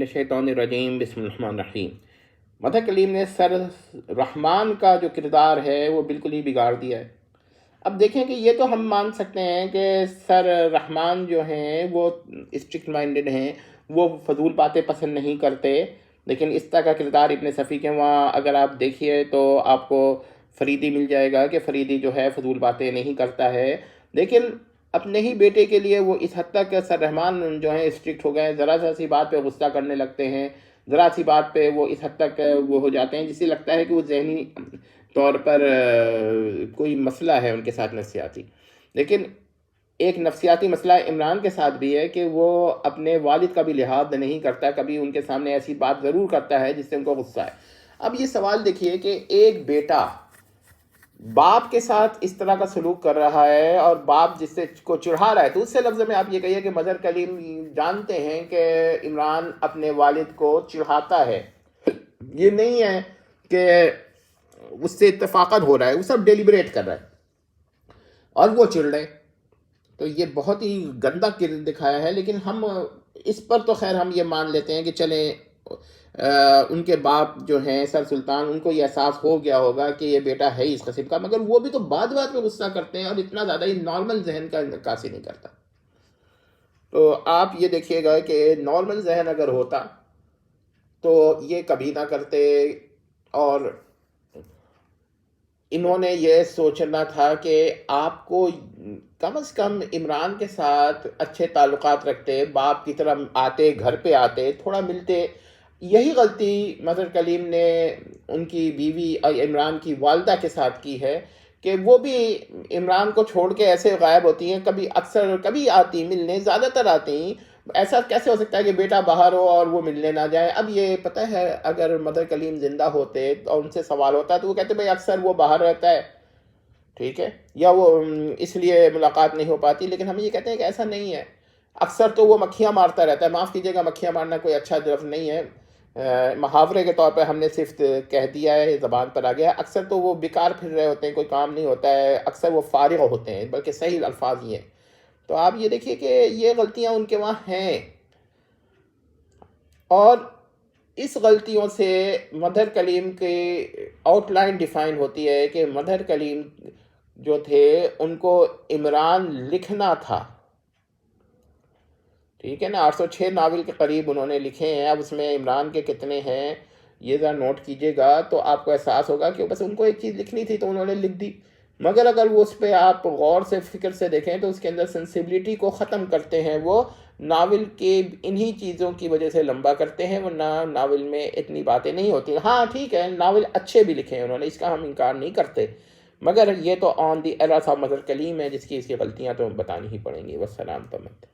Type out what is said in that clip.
من الشیطان الرجیم بسم اللہ الرحمن الرحیم۔ مدح کلیم نے سر رحمان کا جو کردار ہے وہ بالکل ہی بگاڑ دیا ہے۔ اب دیکھیں کہ یہ تو ہم مان سکتے ہیں کہ سر رحمان جو ہیں وہ اسٹرکٹ مائنڈڈ ہیں، وہ فضول باتیں پسند نہیں کرتے، لیکن اس طرح کا کردار ابن صفی کے وہاں اگر آپ دیکھیے تو آپ کو فریدی مل جائے گا کہ فریدی جو ہے فضول باتیں نہیں کرتا ہے، لیکن اپنے ہی بیٹے کے لیے وہ اس حد تک سر رحمان جو ہیں اسٹرکٹ ہو گئے ہیں، ذرا سی بات پہ غصہ کرنے لگتے ہیں، ذرا سی بات پہ وہ اس حد تک وہ ہو جاتے ہیں جس سے لگتا ہے کہ وہ ذہنی طور پر کوئی مسئلہ ہے ان کے ساتھ نفسیاتی۔ لیکن ایک نفسیاتی مسئلہ عمران کے ساتھ بھی ہے کہ وہ اپنے والد کا بھی لحاظ نہیں کرتا، کبھی ان کے سامنے ایسی بات ضرور کرتا ہے جس سے ان کو غصہ ہے۔ اب یہ سوال دیکھیے کہ ایک بیٹا باپ کے ساتھ اس طرح کا سلوک کر رہا ہے اور باپ جس سے کو چڑھا رہا ہے، تو اس سے لفظ میں آپ یہ کہیے کہ مظہر کلیم جانتے ہیں کہ عمران اپنے والد کو چڑھاتا ہے، یہ نہیں ہے کہ اس سے اتفاقاً ہو رہا ہے، وہ سب ڈیلیبریٹ کر رہا ہے اور وہ چڑھ رہے، تو یہ بہت ہی گندا کردار دکھایا ہے۔ لیکن ہم اس پر تو خیر ہم یہ مان لیتے ہیں کہ چلیں ان کے باپ جو ہیں سر سلطان، ان کو یہ احساس ہو گیا ہوگا کہ یہ بیٹا ہے اس قسم کا، مگر وہ بھی تو بعد میں غصہ کرتے ہیں اور اتنا زیادہ ہی نارمل ذہن کا نکاسی نہیں کرتا۔ تو آپ یہ دیکھیے گا کہ نارمل ذہن اگر ہوتا تو یہ کبھی نہ کرتے، اور انہوں نے یہ سوچنا تھا کہ آپ کو کم از کم عمران کے ساتھ اچھے تعلقات رکھتے، باپ کی طرح آتے، گھر پہ آتے، تھوڑا ملتے۔ یہی غلطی مظہر کلیم نے ان کی بیوی عمران کی والدہ کے ساتھ کی ہے کہ وہ بھی عمران کو چھوڑ کے ایسے غائب ہوتی ہیں، کبھی آتی ملنے، زیادہ تر آتی ہیں۔ ایسا کیسے ہو سکتا ہے کہ بیٹا باہر ہو اور وہ ملنے نہ جائے؟ اب یہ پتہ ہے اگر مظہر کلیم زندہ ہوتے اور ان سے سوال ہوتا تو وہ کہتے بھائی اکثر وہ باہر رہتا ہے، ٹھیک ہے، یا وہ اس لیے ملاقات نہیں ہو پاتی، لیکن ہم یہ کہتے ہیں کہ ایسا نہیں ہے، اکثر تو وہ مکھیاں مارتا رہتا ہے۔ معاف کیجیے گا، مکھیاں مارنا کوئی اچھا لفظ نہیں ہے، محاورے کے طور پہ ہم نے صرف کہہ دیا ہے، زبان پر آ گیا۔ اکثر تو وہ بیکار پھر رہے ہوتے ہیں، کوئی کام نہیں ہوتا ہے، اکثر وہ فارغ ہوتے ہیں، بلکہ صحیح الفاظ یہ ہیں۔ تو آپ یہ دیکھیے کہ یہ غلطیاں ان کے وہاں ہیں، اور اس غلطیوں سے مظہر کلیم کی آؤٹ لائن ڈیفائن ہوتی ہے کہ مظہر کلیم جو تھے ان کو عمران لکھنا تھا، ٹھیک ہے نا، 806 ناول کے قریب انہوں نے لکھے ہیں۔ اب اس میں عمران کے کتنے ہیں یہ ذرا نوٹ کیجیے گا تو آپ کو احساس ہوگا کہ بس ان کو ایک چیز لکھنی تھی تو انہوں نے لکھ دی، مگر اگر وہ اس پہ آپ غور سے فکر سے دیکھیں تو اس کے اندر سینسیبلٹی کو ختم کرتے ہیں، وہ ناول کے انہی چیزوں کی وجہ سے لمبا کرتے ہیں، ورنہ ناول میں اتنی باتیں نہیں ہوتی۔ ہاں ٹھیک ہے، ناول اچھے بھی لکھے ہیں انہوں نے، اس کا ہم انکار نہیں کرتے، مگر یہ تو آن دی ایرا آف مظہر کلیم ہے جس کی اس کی غلطیاں تو بتانی ہی پڑیں گی۔ والسلام تمت۔